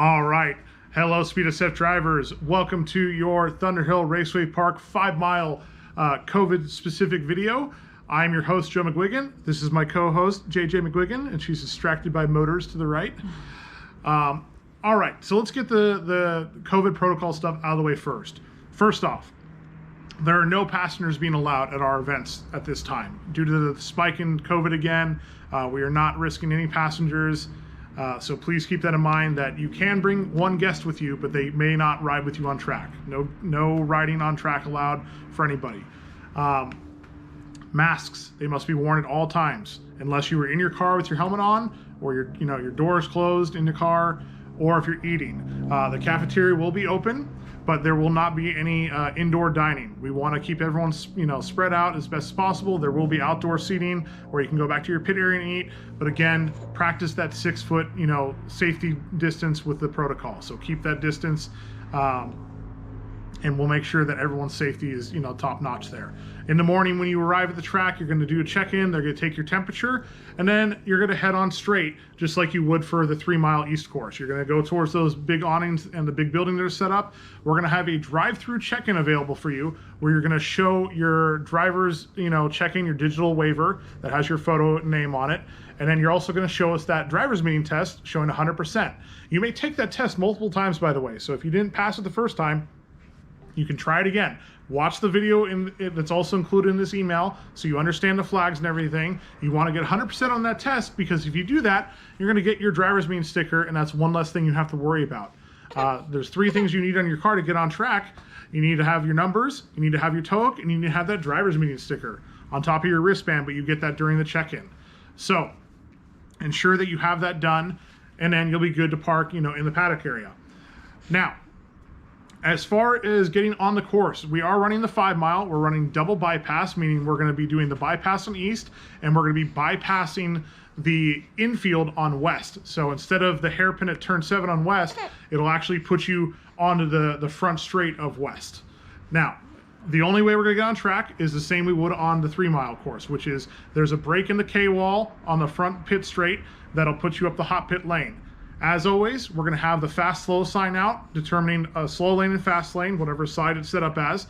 All right. Hello, Speed of Safe drivers. Welcome to your Thunderhill Raceway Park 5-mile COVID-specific video. I'm your host, Joe McGuigan. This is my co-host, JJ McGuigan, and she's distracted by motors to the right. All right, so let's get the COVID protocol stuff out of the way first. First off, there are no passengers being allowed at our events at this time. Due to the spike in COVID again, we are not risking any passengers. So please keep that in mind that you can bring one guest with you, but they may not ride with you on track. No riding on track allowed for anybody. Masks, they must be worn at all times, unless you are in your car with your helmet on, or your door is closed in the car, or if you're eating. The cafeteria will be open, but there will not be any indoor dining. We want to keep everyone spread out as best as possible. There will be outdoor seating where you can go back to your pit area and eat, but again, practice that 6-foot safety distance with the protocol. So keep that distance, and we'll make sure that everyone's safety is top notch there. In the morning when you arrive at the track, you're going to do a check-in. They're going to take your temperature, and then you're going to head on straight just like you would for the 3-mile East course. You're going to go towards those big awnings and the big building that are set up. We're going to have a drive-through check-in available for you where you're going to show your driver's check-in, your digital waiver that has your photo name on it. And then you're also going to show us that driver's meeting test showing 100%. You may take that test multiple times, by the way. So if you didn't pass it the first time, you can try it again. Watch the video that's also included in this email so you understand the flags and everything. You want to get 100% on that test, because if you do that, you're going to get your driver's meeting sticker, and that's one less thing you have to worry about. There's 3 things you need on your car to get on track. You need to have your numbers, you need to have your TOEIC, and you need to have that driver's meeting sticker on top of your wristband, but you get that during the check-in. So ensure that you have that done, and then you'll be good to park in the paddock area. Now, as far as getting on the course, we are running the 5-mile. We're running double bypass, meaning we're going to be doing the bypass on east, and we're going to be bypassing the infield on west. So instead of the hairpin at turn 7 on west, it'll actually put you onto the front straight of west. Now, the only way we're going to get on track is the same we would on the 3-mile course, which is there's a break in the K-wall on the front pit straight that'll put you up the hot pit lane. As always, we're going to have the fast-slow sign out, determining a slow lane and fast lane, whatever side it's set up as.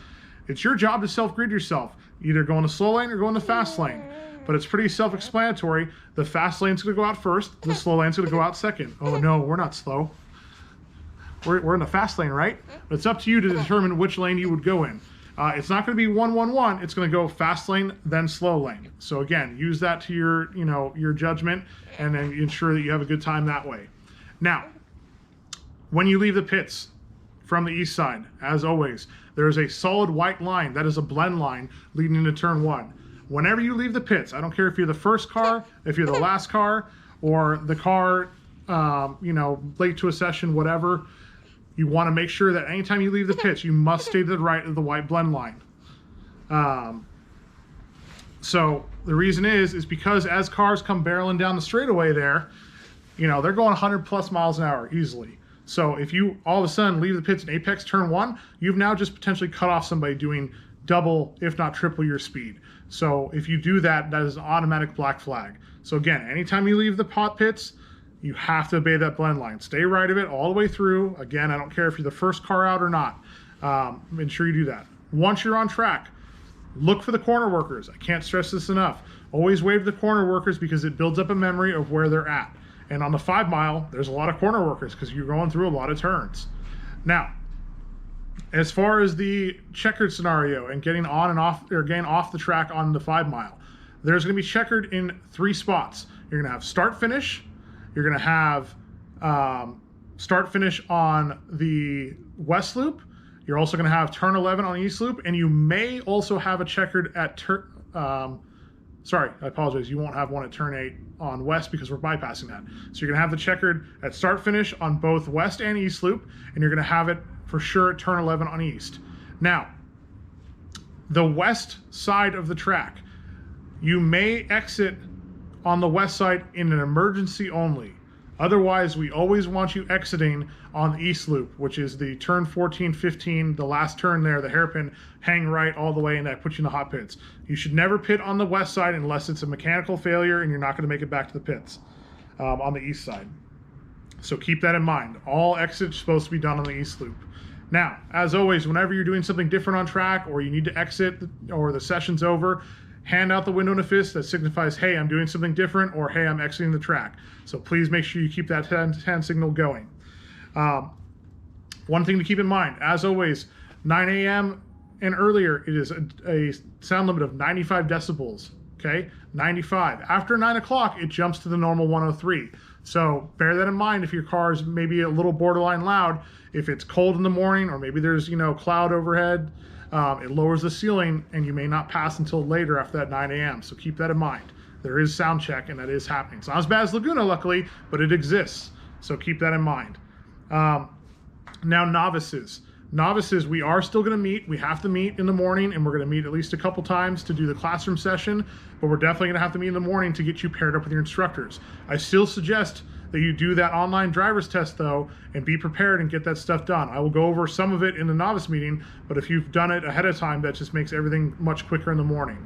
It's your job to self-grid yourself, either go in the slow lane or go in the fast lane. But it's pretty self-explanatory. The fast lane's going to go out first, the slow lane's going to go out second. Oh no, we're not slow. We're in the fast lane, right? But it's up to you to determine which lane you would go in. It's not going to be 1-1-1. It's going to go fast lane, then slow lane. So again, use that to your judgment, and then ensure that you have a good time that way. Now, when you leave the pits from the east side, as always, there is a solid white line. That is a blend line leading into turn 1. Whenever you leave the pits, I don't care if you're the first car, if you're the last car, or the car, late to a session, whatever, you want to make sure that anytime you leave the pits, you must stay to the right of the white blend line. So the reason is because as cars come barreling down the straightaway there, they're going 100 plus miles an hour easily. So if you all of a sudden leave the pits in apex turn 1, you've now just potentially cut off somebody doing double, if not triple your speed. So if you do that, that is an automatic black flag. So again, anytime you leave the pot pits, you have to obey that blend line. Stay right of it all the way through. Again, I don't care if you're the first car out or not. Ensure you do that. Once you're on track, look for the corner workers. I can't stress this enough. Always wave the corner workers, because it builds up a memory of where they're at. And on the 5-mile, there's a lot of corner workers because you're going through a lot of turns. Now, as far as the checkered scenario and getting on and off, or getting off the track on the 5-mile, there's going to be checkered in 3 spots. You're going to have start-finish. You're going to have start-finish on the west loop. You're also going to have turn 11 on the east loop, and you may also have a checkered at sorry, I apologize. You won't have one at turn 8 on west because we're bypassing that. So you're going to have the checkered at start finish on both west and east loop, and you're going to have it for sure at turn 11 on east. Now, the west side of the track, you may exit on the west side in an emergency only. Otherwise, we always want you exiting on the east loop, which is the turn 14, 15, the last turn there, the hairpin, hang right all the way, and that puts you in the hot pits. You should never pit on the west side unless it's a mechanical failure and you're not going to make it back to the pits on the east side. So keep that in mind. All exits supposed to be done on the east loop. Now, as always, whenever you're doing something different on track or you need to exit or the session's over, hand out the window and a fist that signifies, hey, I'm doing something different, or hey, I'm exiting the track. So please make sure you keep that hand signal going. One thing to keep in mind, as always, 9 a.m. and earlier, it is a sound limit of 95 decibels. Okay, 95. After 9 o'clock, it jumps to the normal 103. So bear that in mind if your car is maybe a little borderline loud. If it's cold in the morning, or maybe there's cloud overhead, it lowers the ceiling, and you may not pass until later after that 9 a.m. So keep that in mind. There is sound check, and that is happening. It's not as bad as Laguna, luckily, but it exists. So keep that in mind. Now, novices. Novices, we are still going to meet. We have to meet in the morning, and we're going to meet at least a couple times to do the classroom session, but we're definitely going to have to meet in the morning to get you paired up with your instructors. I still suggest that you do that online driver's test, though, and be prepared and get that stuff done. I will go over some of it in the novice meeting, but if you've done it ahead of time, that just makes everything much quicker in the morning.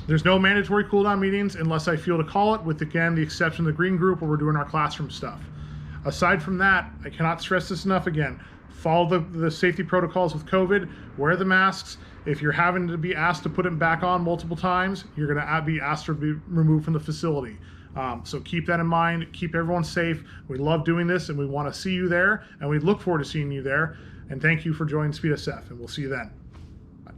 There's no mandatory cool-down meetings unless I feel to call it, with, again, the exception of the green group where we're doing our classroom stuff. Aside from that, I cannot stress this enough again. Follow the safety protocols with COVID. Wear the masks. If you're having to be asked to put them back on multiple times, you're going to be asked to be removed from the facility. So keep that in mind. Keep everyone safe. We love doing this, and we want to see you there, and we look forward to seeing you there. And thank you for joining Speed SF, and we'll see you then.